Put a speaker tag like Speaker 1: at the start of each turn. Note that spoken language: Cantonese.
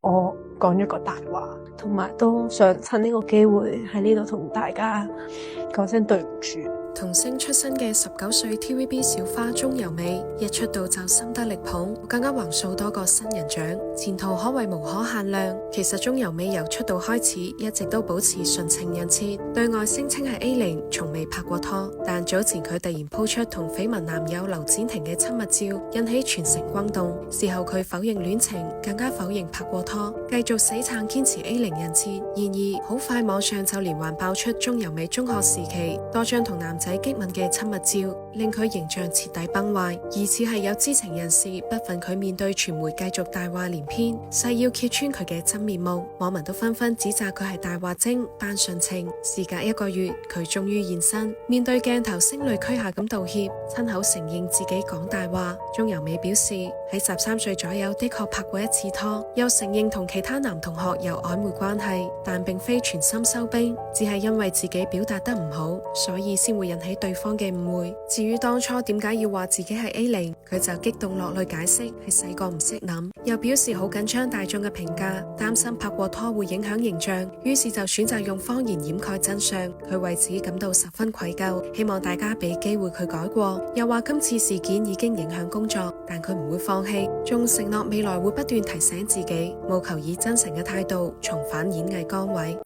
Speaker 1: 我講咗個大話，同埋都想趁呢個機會喺呢度同大家講聲對唔住。
Speaker 2: 童星出身嘅19歲 TVB 小花鍾柔美，一出道就深得力捧，更加橫掃多個新人獎，前途可謂無可限量。其實鍾柔美由出道開始一直都保持純情人設，對外聲稱係 A0，從未拍過拖。但早前佢突然鋪出同緋聞男友劉展廷嘅親密照，引起全城轟動。事後佢否認戀情，更加否認拍過拖，繼續死撐堅持 A0 人設。然而好快網上就連環爆出鍾柔美中學時期多張同男仔激吻嘅親密照，令佢形象徹底崩壞。疑似係有知情人士不忿佢面對傳媒繼續大話連篇，誓要揭穿佢嘅真面目。網民都紛紛指責佢係大話精、扮純情。事隔1個月，佢終於現身，面對鏡頭聲淚俱下咁道歉，親口承認自己講大話。鍾柔美表示喺13歲左右的確拍過一次拖，又承認同其他男同學有曖昧關係，但並非全心收兵，只係因為自己表達得唔好，所以先會引起對方嘅誤會。至於當初點解要話自己係 A0，佢就激動落淚解釋係細個唔識諗，又表示好緊張大眾嘅評價，擔心拍過拖會影響形象，於是就選擇用謊言掩蓋真相。佢為此感到十分愧疚，希望大家俾機會佢改過。又話今次事件已經影響工作，但佢唔會放棄，仲承諾未來會不斷提醒自己，務求以真誠嘅態度重返演藝崗位。